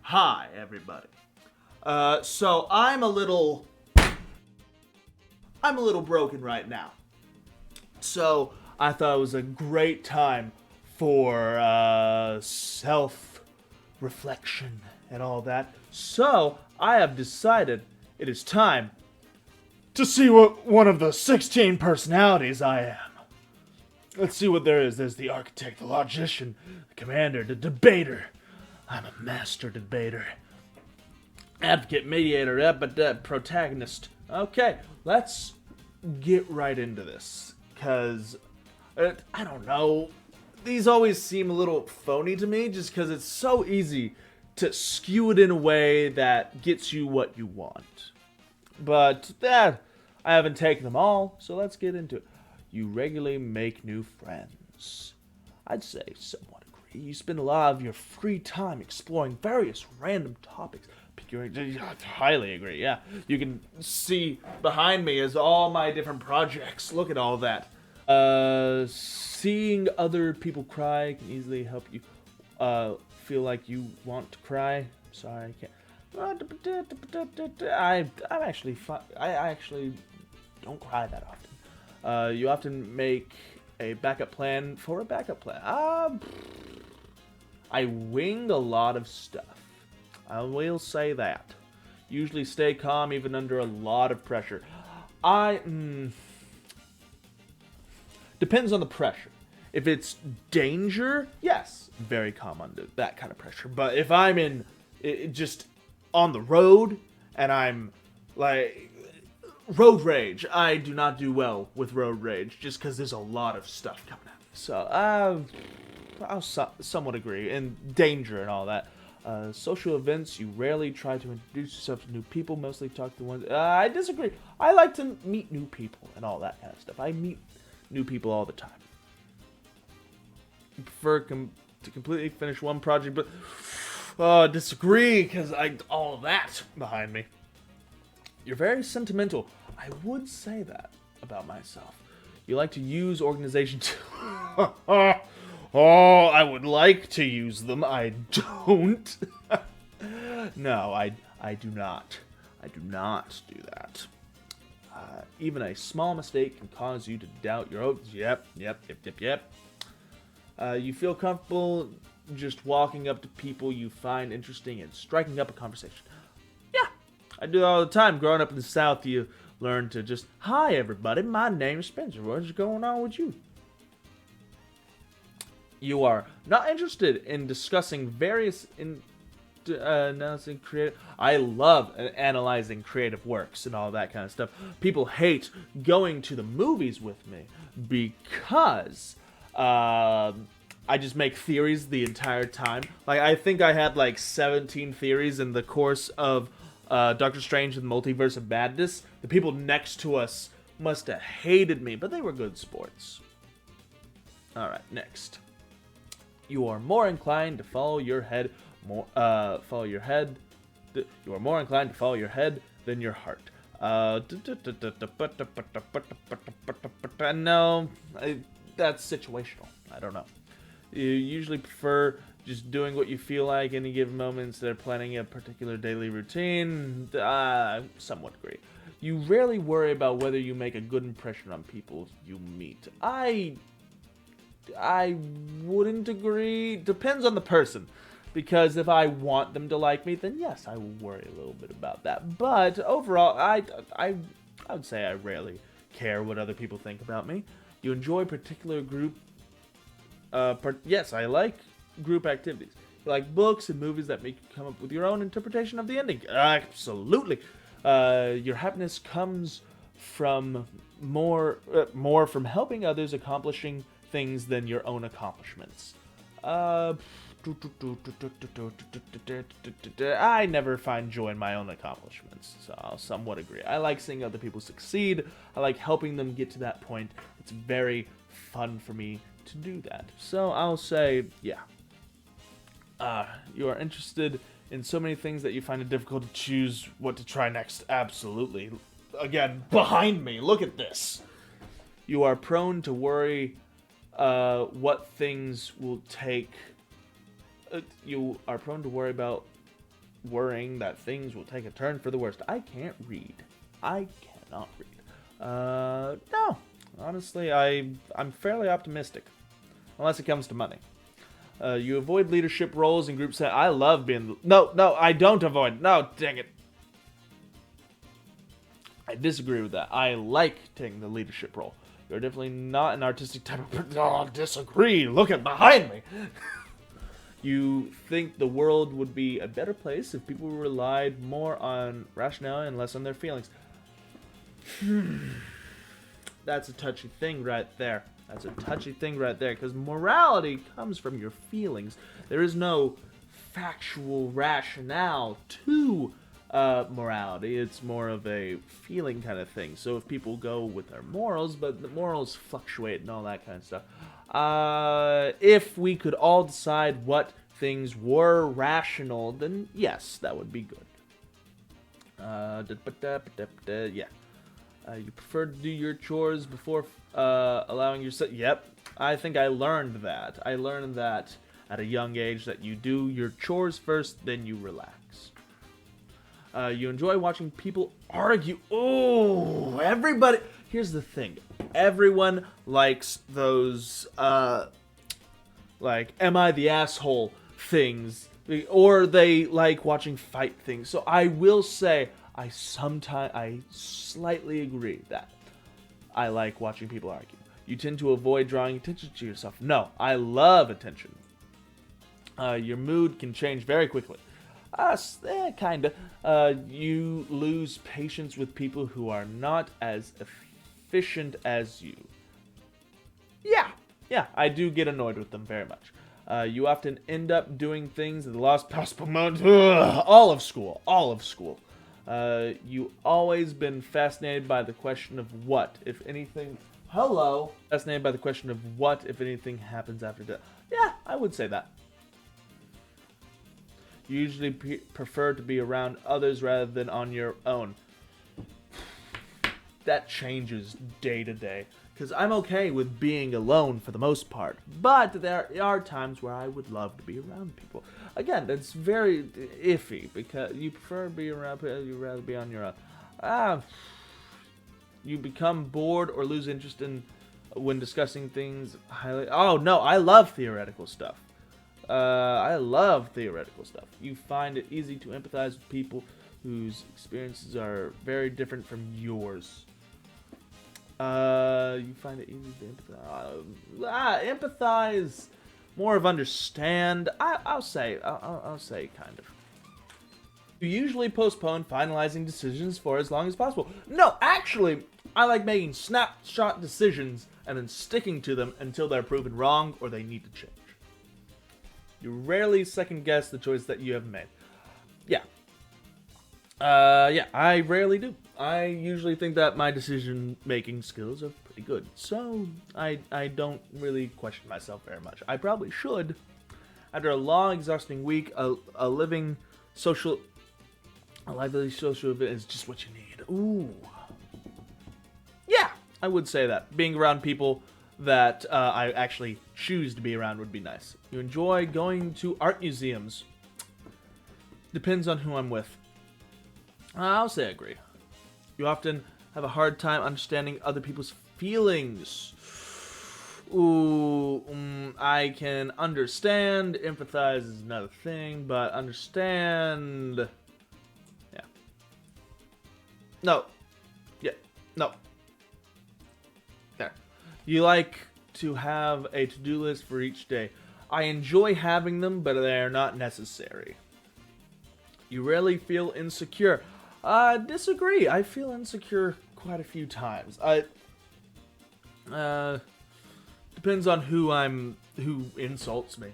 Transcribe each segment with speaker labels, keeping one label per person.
Speaker 1: Hi, everybody. So I'm a little broken right now. So I thought it was a great time for self-reflection and all that. So I have decided it is time to see what one of the 16 personalities I am. Let's see what there is. There's the architect, the logician, the commander, the debater. I'm a master debater. Advocate, mediator, protagonist. Okay, let's get right into this. Because, I don't know. These always seem a little phony to me just because it's so easy to skew it in a way that gets you what you want. But, I haven't taken them all, so let's get into it. You regularly make new friends. I'd say somewhat agree. You spend a lot of your free time exploring various random topics. I highly agree, yeah. You can see behind me is all my different projects. Look at all that. Seeing other people cry can easily help you feel like you want to cry. Sorry, I can't. I'm actually fine. I actually don't cry that often. You often make a backup plan for a backup plan. I wing a lot of stuff. I will say that. Usually stay calm even under a lot of pressure. Depends on the pressure. If it's danger, yes, very calm under that kind of pressure. But if I'm just on the road and I'm like road rage, I do not do well with road rage just because there's a lot of stuff coming at me. So I'll somewhat agree. And danger and all that. Social events, you rarely try to introduce yourself to new people, mostly talk to the ones... I disagree. I like to meet new people and all that kind of stuff. I meet new people all the time. I prefer to completely finish one project, but disagree, because all of that behind me. You're very sentimental. I would say that about myself. You like to use organization to... Oh, I would like to use them. I don't. No, I do not. I do not do that. Even a small mistake can cause you to doubt your own... Yep. You feel comfortable just walking up to people you find interesting and striking up a conversation. Yeah, I do that all the time. Growing up in the South, you learn to just, hi, everybody, my name's Spencer. What's going on with you? You are not interested in discussing various analyzing creative. I love analyzing creative works and all that kind of stuff. People hate going to the movies with me because I just make theories the entire time. Like, I think I had like 17 theories in the course of Doctor Strange and the Multiverse of Madness. The people next to us must have hated me, but they were good sports. All right, next. You are more inclined to follow your head. You are more inclined to follow your head than your heart. No, that's situational. I don't know. You usually prefer just doing what you feel like any given moment instead of planning a particular daily routine. I somewhat agree. You rarely worry about whether you make a good impression on people you meet. I wouldn't agree. Depends on the person. Because if I want them to like me, then yes, I will worry a little bit about that. But overall, I would say I rarely care what other people think about me. You enjoy particular group... yes, I like group activities. You like books and movies that make you come up with your own interpretation of the ending. Absolutely. Your happiness comes from more from helping others accomplishing things than your own accomplishments. I never find joy in my own accomplishments, so I'll somewhat agree. I like seeing other people succeed. I like helping them get to that point. It's very fun for me to do that. So I'll say, yeah. You are interested in so many things that you find it difficult to choose what to try next. Absolutely. Again, behind me, look at this. You are prone to worry what things will take... you are prone to worry about worrying that things will take a turn for the worst. I can't read. I cannot read. No. Honestly, I'm fairly optimistic. Unless it comes to money. You avoid leadership roles in groups that I love being... No, I don't avoid. No, dang it. I disagree with that. I like taking the leadership role. You're definitely not an artistic type of person. Oh, disagree. Look at behind me. You think the world would be a better place if people relied more on rationale and less on their feelings. That's a touchy thing right there. That's a touchy thing right there, because morality comes from your feelings. There is no factual rationale to morality. It's more of a feeling kind of thing. So if people go with their morals, but the morals fluctuate and all that kind of stuff. If we could all decide what things were rational, then yes, that would be good. Yeah. You prefer to do your chores before allowing yourself... Yep, I think I learned that. I learned that at a young age, that you do your chores first, then you relax. You enjoy watching people argue. Oh, everybody... Here's the thing. Everyone likes those, like, am I the asshole things. Or they like watching fight things. So I will say... I slightly agree that I like watching people argue. You tend to avoid drawing attention to yourself. No, I love attention. Your mood can change very quickly. Kinda. You lose patience with people who are not as efficient as you. Yeah, I do get annoyed with them very much. You often end up doing things at the last possible moment. All of school. You always been fascinated by the question of what, if anything... Hello! Fascinated by the question of what, if anything, happens after death. Yeah, I would say that. You usually prefer to be around others rather than on your own. That changes day to day. Because I'm okay with being alone for the most part. But there are times where I would love to be around people. Again, that's very iffy. Because you prefer to be around people, you'd rather be on your own. You become bored or lose interest in when discussing things highly... Oh, no, I love theoretical stuff. You find it easy to empathize with people whose experiences are very different from yours. You find it easy to empathize. Empathize, more of understand. I'll say kind of. You usually postpone finalizing decisions for as long as possible. No, actually, I like making snapshot decisions and then sticking to them until they're proven wrong or they need to change. You rarely second guess the choice that you have made. Yeah. I rarely do. I usually think that my decision-making skills are pretty good. So, I don't really question myself very much. I probably should. After a long, exhausting week, a lively social event is just what you need. Ooh. Yeah, I would say that. Being around people that I actually choose to be around would be nice. You enjoy going to art museums. Depends on who I'm with. I'll say I agree. You often have a hard time understanding other people's feelings. Ooh, I can understand. Empathize is another thing, but understand... Yeah. No. Yeah. No. There. You like to have a to-do list for each day. I enjoy having them, but they are not necessary. You rarely feel insecure. Disagree. I feel insecure quite a few times. Depends on who insults me.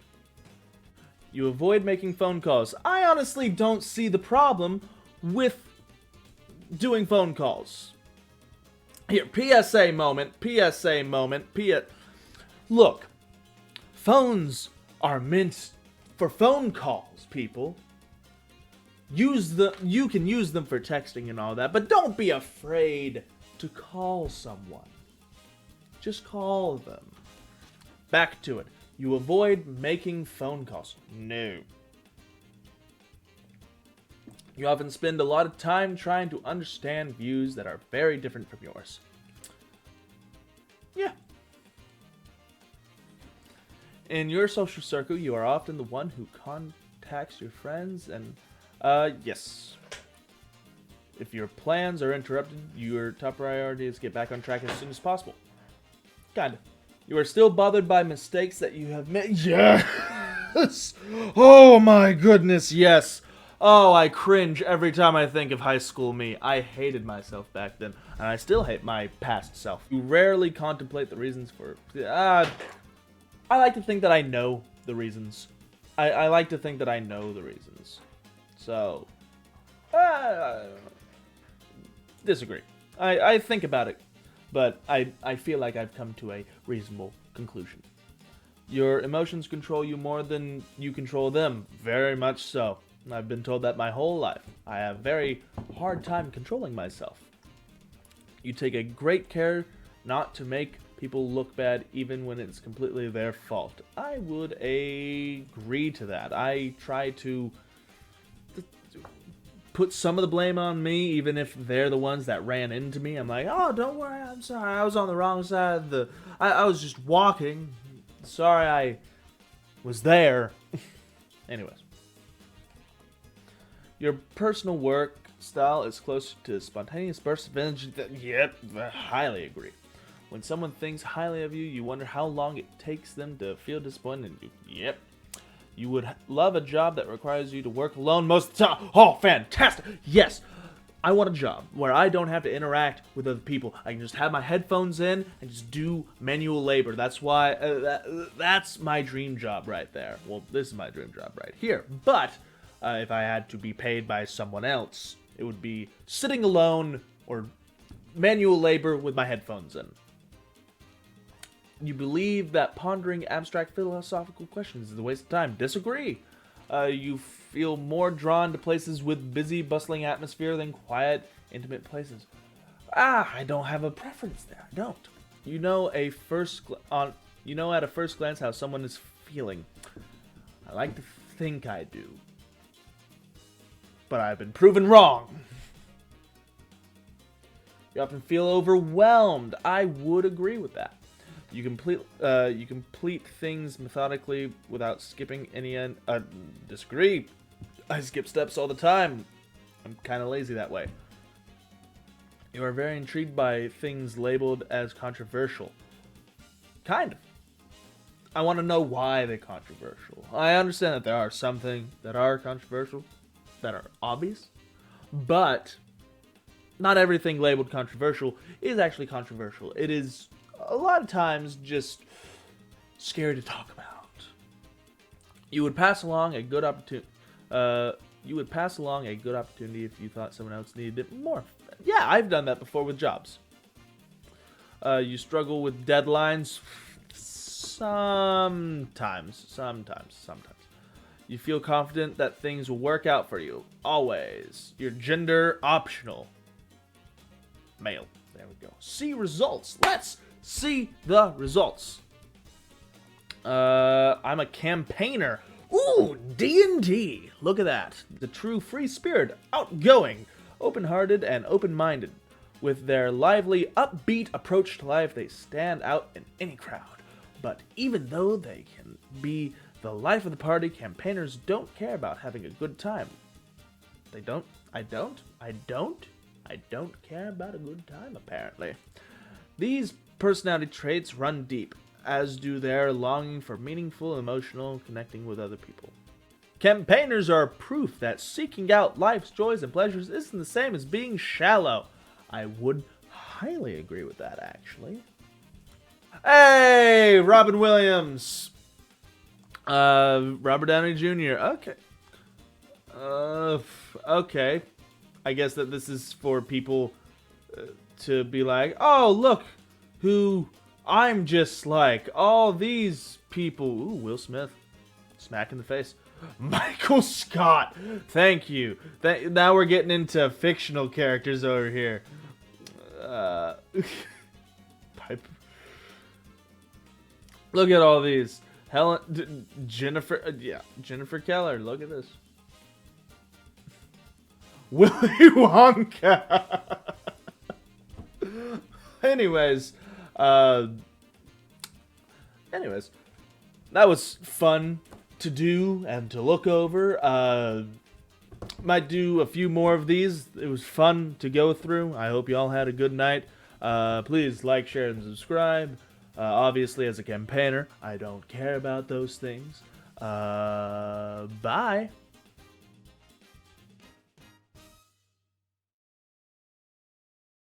Speaker 1: You avoid making phone calls. I honestly don't see the problem with doing phone calls. Here, PSA moment. Look, phones are meant for phone calls, people. You can use them for texting and all that, but don't be afraid to call someone. Just call them. Back to it. You avoid making phone calls. No. You often spend a lot of time trying to understand views that are very different from yours. Yeah. In your social circle, you are often the one who contacts your friends and, yes. If your plans are interrupted, your top priority is to get back on track as soon as possible. Kinda. You are still bothered by mistakes that you have made. Yes! Oh my goodness, yes! Oh, I cringe every time I think of high school me. I hated myself back then, and I still hate my past self. You rarely contemplate the reasons for... I like to think that I know the reasons. I like to think that I know the reasons. So... disagree. I think about it, but I feel like I've come to a reasonable conclusion. Your emotions control you more than you control them. Very much so. I've been told that my whole life. I have a very hard time controlling myself. You take a great care not to make people look bad even when it's completely their fault. I would agree to that. I try to put some of the blame on me, even if they're the ones that ran into me. I'm like, oh, don't worry, I'm sorry. I was on the wrong side of the... I was just walking. Sorry I was there. Anyways. Your personal work style is closer to spontaneous bursts of energy yep, I highly agree. When someone thinks highly of you, you wonder how long it takes them to feel disappointed in you. Yep. You would love a job that requires you to work alone most of the time. Oh, fantastic. Yes. I want a job where I don't have to interact with other people. I can just have my headphones in and just do manual labor. That's why, that's my dream job right there. Well, this is my dream job right here. But if I had to be paid by someone else, it would be sitting alone or manual labor with my headphones in. You believe that pondering abstract philosophical questions is a waste of time. Disagree. You feel more drawn to places with busy, bustling atmosphere than quiet, intimate places. I don't have a preference there. I don't. You know at a first glance how someone is feeling. I like to think I do. But I've been proven wrong. You often feel overwhelmed. I would agree with that. You complete things methodically without skipping any end. Disagree. I skip steps all the time. I'm kind of lazy that way. You are very intrigued by things labeled as controversial. Kind of. I want to know why they're controversial. I understand that there are some things that are controversial, that are obvious, but not everything labeled controversial is actually controversial. It is a lot of times just scary to talk about. You would pass along a good opportunity. If you thought someone else needed it more. Yeah, I've done that before with jobs. You struggle with deadlines. Sometimes. You feel confident that things will work out for you. Always. Your gender optional. Male. There we go. See results. Let's see the results. I'm a campaigner. Ooh, D&D. Look at that. The true free spirit, outgoing, open-hearted, and open-minded. With their lively, upbeat approach to life, they stand out in any crowd. But even though they can be the life of the party, campaigners don't care about having a good time. They don't? I don't care about a good time, apparently. These personality traits run deep, as do their longing for meaningful, emotional connecting with other people. Campaigners are proof that seeking out life's joys and pleasures isn't the same as being shallow. I would highly agree with that, actually. Hey, Robin Williams. Robert Downey Jr. Okay. Okay. I guess that this is for people to be like, oh, look who I'm just like. All these people. Ooh, Will Smith. Smack in the face. Michael Scott. Thank you. Now we're getting into fictional characters over here. Pipe. Look at all these. Jennifer Keller. Look at this. Willy Wonka. Anyways, that was fun to do and to look over. Might do a few more of these. It was fun to go through. I hope you all had a good night. Please like, share, and subscribe. Obviously, as a campaigner, I don't care about those things. Bye.